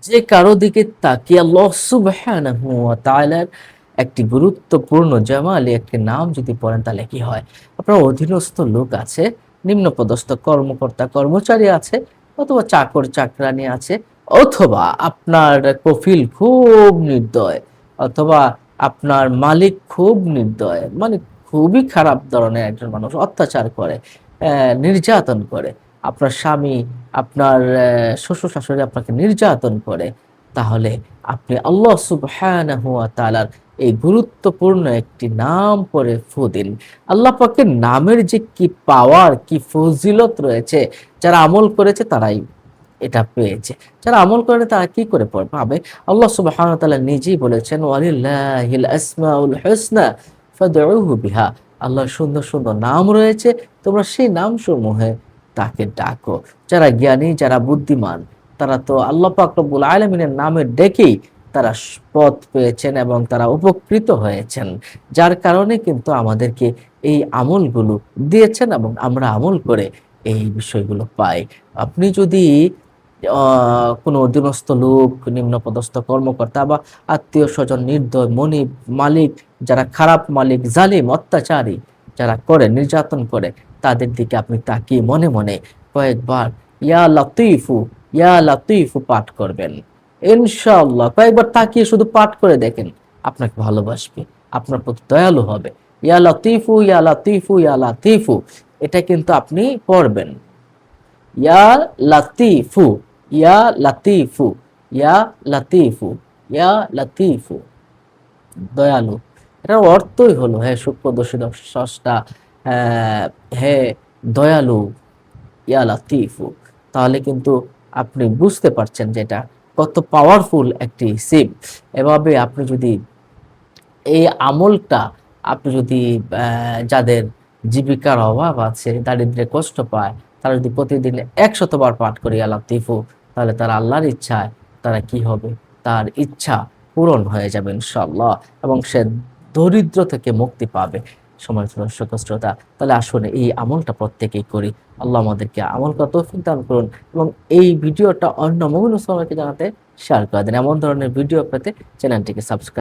যে কারো দিকে তাকিয়ে আল্লাহ সুবহানাহু ওয়া তাআলার একটি গুরুত্বপূর্ণ জামালি একটি নাম যদি পড়েন তাহলে কি হয়? আপনার অধীনস্থ লোক আছে, নিম্নপদস্থ কর্মকর্তা কর্মচারী আছে, অথবা চাকর চাকরানী আছে, অথবা আপনার কফিল খুব নির্দয়, অথবা আপনার মালিক খুব নির্দয়, মানে খুবই খারাপ ধরনের একজন মানুষ, অত্যাচার করে, নির্যাতন করে। আপনার স্বামী, আপনার শ্বশুর-শাশুড়ি আপনাকে নির্যাতন করে, তাহলে আপনি আল্লাহ সুবহানাহু ওয়া তাআলার এই গুরুত্বপূর্ণ একটি নাম করে ফু দিন। আল্লাহ পাকের নামের যে কি পাওয়ার, কি ফজিলত রয়েছে, যারা আমল করেছে তারাই এটা পেয়েছে। যারা আমল করেনি তারা কি করে পাবে? আল্লাহ সুবহানাহু ওয়া তাআলা নিজেই বলেছেন, ওয়ালিল্লাহিল আসমাউল হুসনা ফাদউহু বিহা। আল্লাহর সুন্দর, সুন্দর নাম রয়েছে, তোমরা সেই নামসমূহে তাকে ডাকো। যারা জ্ঞানী, যারা বুদ্ধিমান, তারা তো আল্লাহ পাক রব্বুল আলামিনের নামে ডেকেই তারা পথ পেয়েছেন এবং তারা উপকৃত হয়েছেন। যার কারণে কিন্তু আমাদেরকে এই আমলগুলো দিয়েছেন এবং আমরা আমল করে এই বিষয়গুলো পাই। আপনি যদি আ কোনো অধীনস্থ লোক, নিম্নপদস্থ কর্মকর্তা বা আত্মীয়স্বজন, নির্দয়, মনিব, মালিক, যারা খারাপ মালিক, জালিম, অত্যাচারী যারা করে, নির্যাতন করে, তাদের দিকে আপনি তাকিয়ে মনে, মনে কয়েকবার ইয়া লতীফু, ইয়া লতীফু পাঠ করবেন। ইনশাআল্লাহ কয়েকবার তাকিয়ে শুধু পাঠ করে দেখেন, আপনাকে ভালোবাসবে, আপনার প্রতি দয়ালু হবে। ইয়া লতীফু, ইয়া লতীফু, ইয়া লতীফু, এটা কিন্তু আপনি পড়বেন। ইয়া লাতিফু, ইয়া লাতিফু, ইয়া লাতিফু, ইয়া লাতিফু, দয়ালু। এটার অর্থই হলো হে সূক্ষ্মদর্শী স্রষ্টা, হে দয়ালু, ইয়া লাতিফু। তাহলে কিন্তু আপনি বুঝতে পারছেন যে এটা কত পাওয়ারফুল একটি সিম। এভাবে আপনি যদি এই আমলটা আপনি যদি যাদের জীবিকার অভাব আছে, দারিদ্র্যে কষ্ট পায়, তারা যদি প্রতিদিন ১০০ বার পাঠ করে ইয়া লাতীফু, তাহলে তারা আল্লাহর ইচ্ছায় তারা কি হবে? তার ইচ্ছা পূরণ হয়ে যাবে ইনশাআল্লাহ এবং সে দরিদ্র থেকে মুক্তি পাবে। সম্মানিত দর্শক শ্রোতা, তাহলে আসুন এই আমলটা প্রত্যেকেই করি। আল্লাহ আমাদেরকে আমল করার তৌফিক দান করুন এবং এই ভিডিওটা অন্য মুমিন মুসলমানকে জানাতে শেয়ার করে দেন। এমন ধরনের ভিডিও পেতে চ্যানেলটিকে সাবস্ক্রাইব